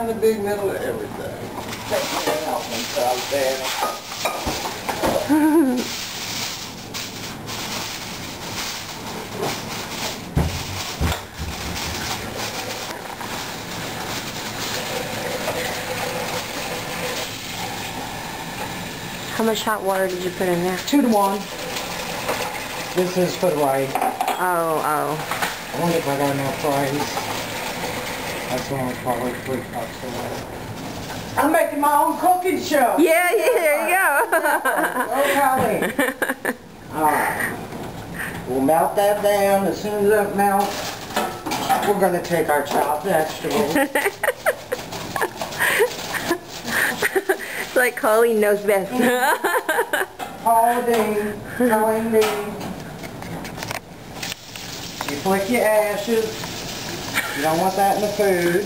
in the big middle of everything. Take me out themselves there. How much hot water did you put in there? 2 to 1. This is for the right. Oh. I wonder if I got enough rice. That's only probably 3 cups of water. I'm making my own cooking show. Yeah, there you go. Colleen. Alright. We'll melt that down. As soon as that melts, we're going to take our chopped vegetables. It's like Colleen knows best. Colleen. You flick your ashes. You don't want that in the food.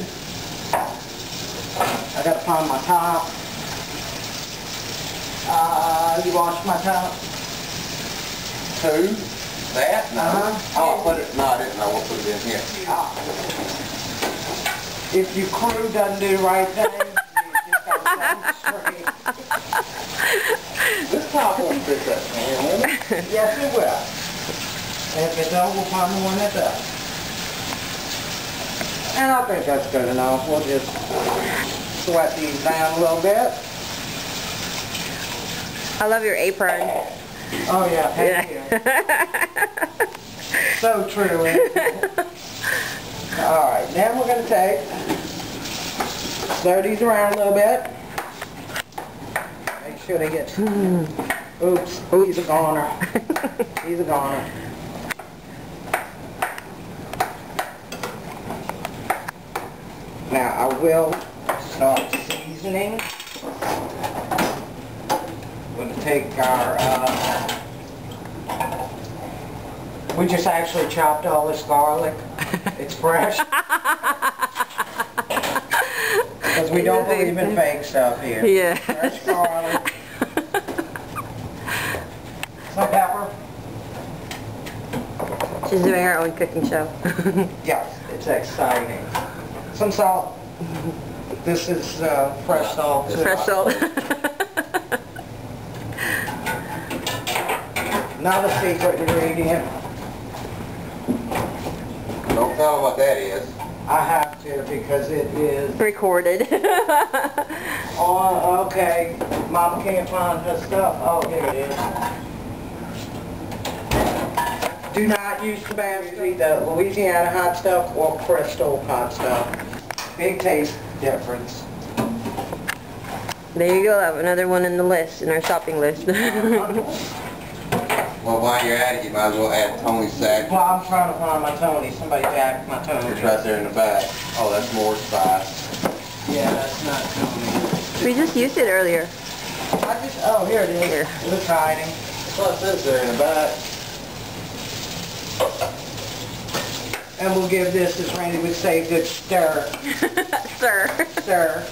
I gotta find my top. You wash my top? Who? That? No. Uh-huh. Oh, I put it, no, I didn't know what put it in here. If your crew doesn't do the right thing, you just gotta set them straight. This top won't fit that pan, will it? Yes, it will. And if it don't, we'll find the one that does. And I think that's good enough. We'll just sweat these down a little bit. I love your apron. Oh yeah, thank you. So true. Alright, now we're going to stir these around a little bit. Make sure they get... Oops, he's a goner. He's a goner. Now I will start seasoning. We're going to take our, we just actually chopped all this garlic. It's fresh. Because we don't believe in fake stuff here. Yeah. Fresh garlic. Some pepper. She's doing her own cooking show. Yes, it's exciting. Some salt. This is fresh salt. Fresh salt. Not a secret ingredient. Don't tell them what that is. I have to because it is... Recorded. Oh, okay. Mama can't find her stuff. Oh, here it is. Do not use Tabasco, the Louisiana hot stuff or Crystal hot stuff. Big taste difference. There you go. Another one in the list, in our shopping list. Well, while you're at it, you might as well add Tony's sack. Well, I'm trying to find my Tony. Somebody jacked my Tony. It's right there in the back. Oh, that's more spice. Yeah, that's not Tony. We just used it earlier. Oh, here it is. Here. It was hiding. Plus this there in the back. And we'll give this, as Randy would say, a good stir. Sir. Stir.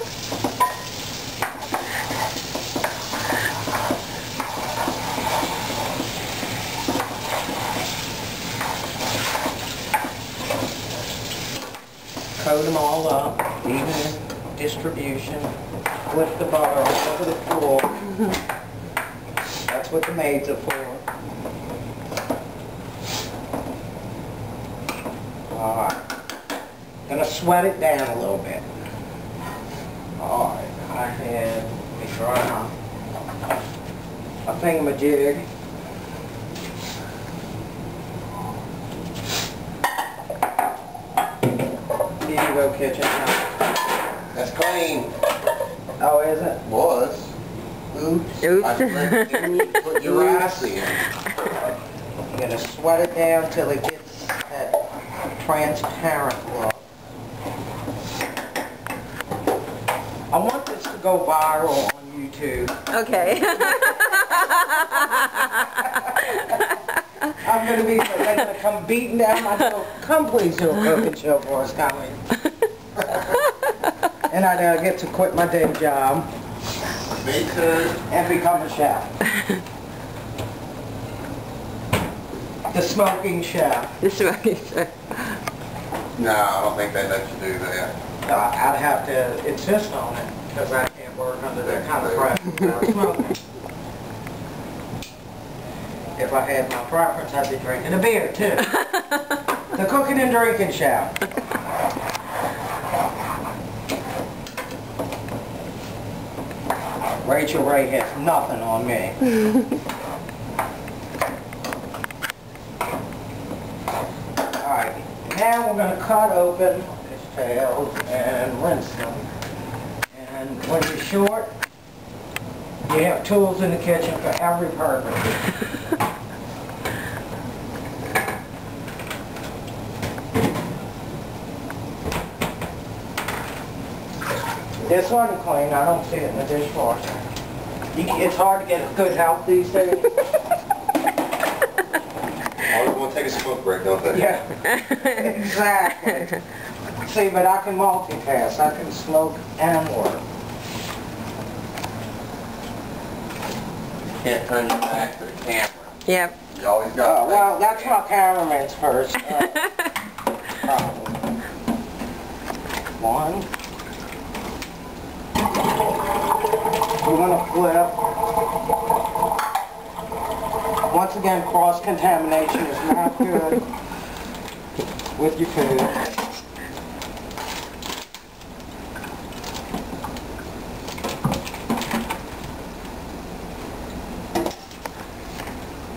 Coat them all up, even distribution. Lift the butter all over the floor. That's what the maids are for. Alright. Gonna sweat it down a little bit. Alright, I had a dry a thingamajig. Here you go, kitchen. That's clean. Oh, is it? Was. Oops. Oops. I put your rice in. You're gonna sweat it down till it gets that transparent look. I want this to go viral on YouTube. Okay. I'm gonna be, they're gonna come beating down my door. Come please do a cooking show for us, Colleen. And I get to quit my day job. Me too. And become a chef. The smoking chef. This way. No, I don't think they let you do that. I'd have to insist on it, because I can't work under that kind of pressure without smoking. If I had my preference, I'd be drinking a beer, too. The cooking and drinking show. Rachel Ray has nothing on me. Alright, now we're going to cut open his tails and rinse them. And when you're short, you have tools in the kitchen for every purpose. This wasn't clean. I don't see it in the dishwasher. It's hard to get good help these days. Oh, you want to take a smoke break, don't they? Yeah, exactly. See, but I can multitask. I can smoke and work. Can't turn your back to the camera. Yep. You always got Well, that's my cameraman's first. One. We're going to flip. Once again, cross-contamination is not good with your food.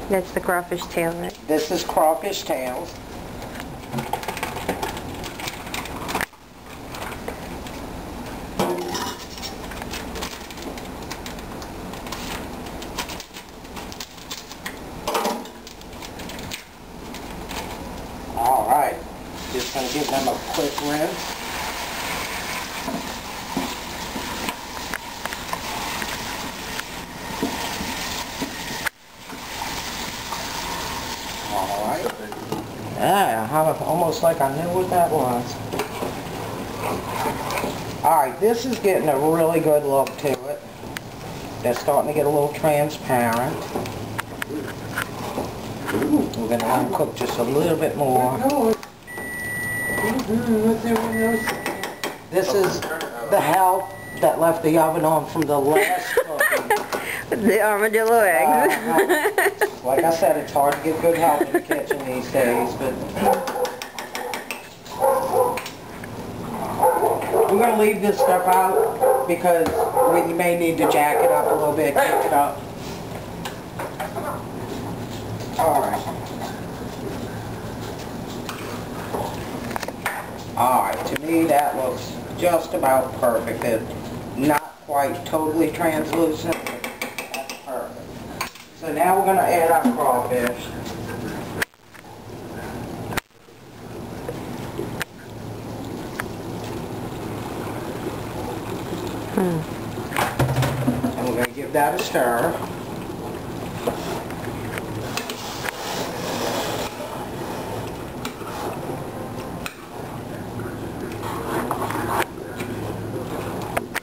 That's the crawfish tail, right? This is crawfish tails. Alright, just going to give them a quick rinse. Alright. Yeah, almost like I knew what that was. Alright, this is getting a really good look to it. They're starting to get a little transparent. We're going to let them cook just a little bit more. This is the help that left the oven on from the last cooking. The armadillo eggs. Like I said, it's hard to get good help in the kitchen these days, but we're going to leave this stuff out because we may need to jack it up a little bit, kick it up. Alright. Alright, to me that looks just about perfect. It's not quite totally translucent, but that's perfect. So now we're going to add our crawfish. And we're going to give that a stir.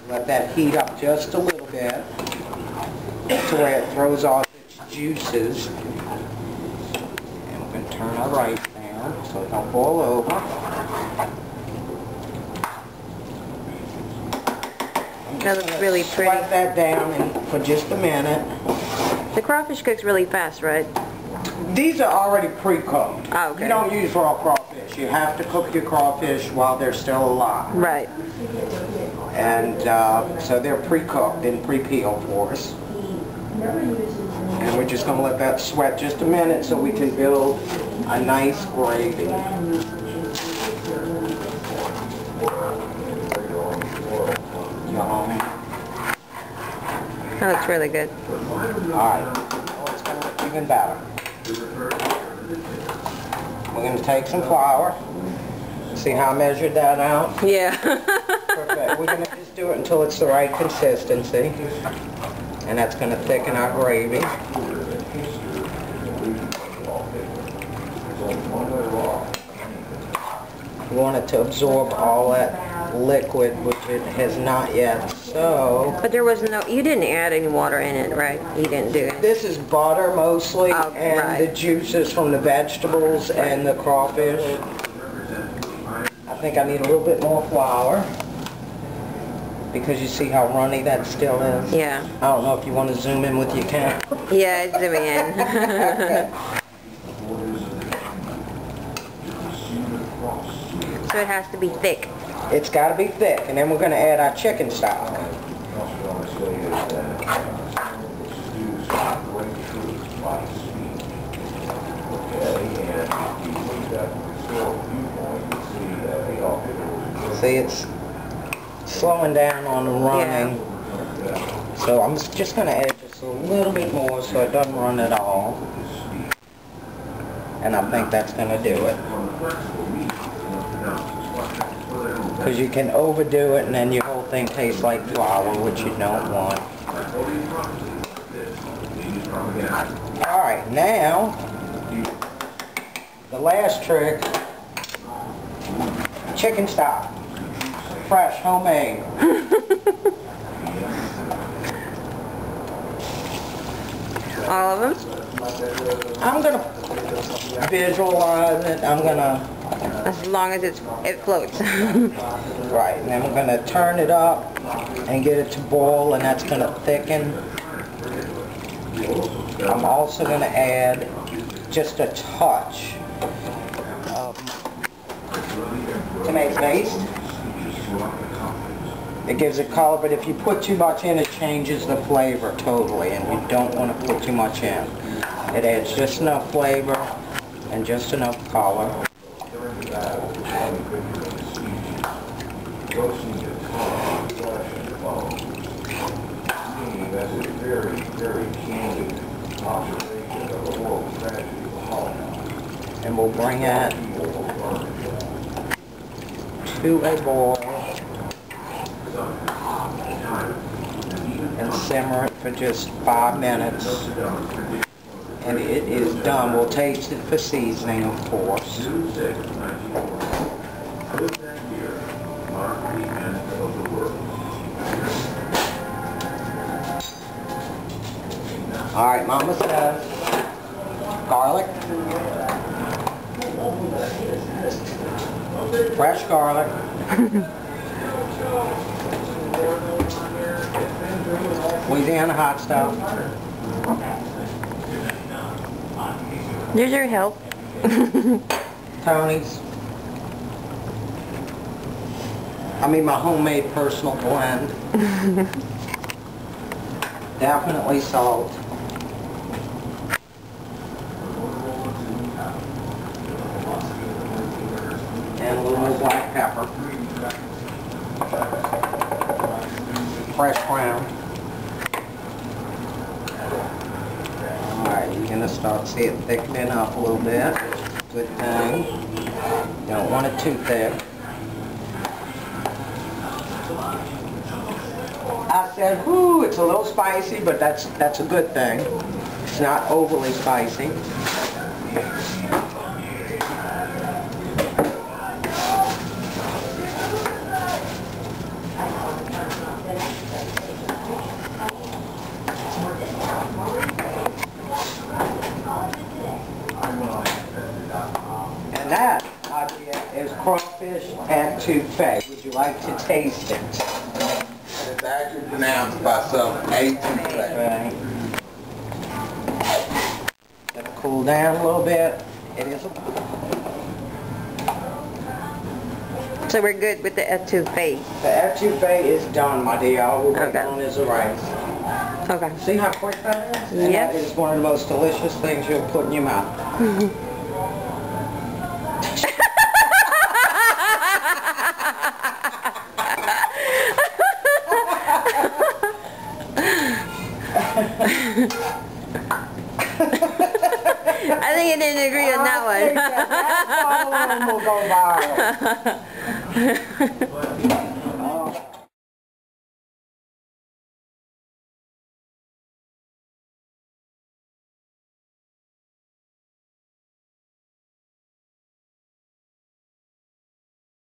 Let that heat up just a little bit to where it throws off its juices. And we're going to turn our rice down so it don't boil over. That looks really pretty. Swipe that down for just a minute. The crawfish cooks really fast, right? These are already pre-cooked. Oh, okay. You don't use raw crawfish. You have to cook your crawfish while they're still alive. Right. And so they're pre-cooked and pre-peeled for us. And we're just going to let that sweat just a minute so we can build a nice gravy. Yum. That looks really good. Alright, oh, it's going to look even better. We're going to take some flour. See how I measured that out? Yeah. Perfect. We're going to just do it until it's the right consistency. And that's going to thicken our gravy. We want it to absorb all that liquid, which it has not yet. So, But there was no, you didn't add any water in it, right? You didn't do it. this is butter mostly, Oh, and right. the juices from the vegetables and the crawfish. I think I need a little bit more flour. Because you see how runny that still is? Yeah. I don't know if you want to zoom in with your camera. Yeah, it's zooming in. So it has to be thick. It's got to be thick, and then we're going to add our chicken stock. See, it's slowing down on the running. Yeah. So I'm just going to add just a little bit more so it doesn't run at all. And I think that's going to do it. Because you can overdo it and then your whole thing tastes like flour, which you don't want. Alright, now, the last trick, chicken stock. Fresh, homemade. All of them? I'm going to visualize it. I'm going to... As long as it floats. Right, and then we're going to turn it up and get it to boil, and that's going to thicken. I'm also going to add just a touch of tomato paste. It gives it color, but if you put too much in, it changes the flavor totally, and we don't want to put too much in. It adds just enough flavor and just enough color. And we'll bring it to a boil and simmer it for just 5 minutes. And it is done. We'll taste it for seasoning, of course. Alright, Mama says garlic, fresh garlic, Louisiana hot stuff. There's your help. Tony's. I mean my homemade personal blend. Definitely salt. And a little black pepper. Fresh ground. Alright, you're going to start to see it thickening up a little bit. Good thing. Don't want it too thick. I said, whoo, it's a little spicy, but that's a good thing. It's not overly spicy. And that, is crawfish etouffee. Would you like to taste it? It's actually pronounced by some Etouffee. Let it cool down a little bit. It is a... So we're good with the etouffee. The etouffee is done, my dear. All we're working Okay. on is the rice. Okay. See how quick that is? And Yep. that is one of the most delicious things you'll put in your mouth. I think you didn't agree on that one. That one will go viral.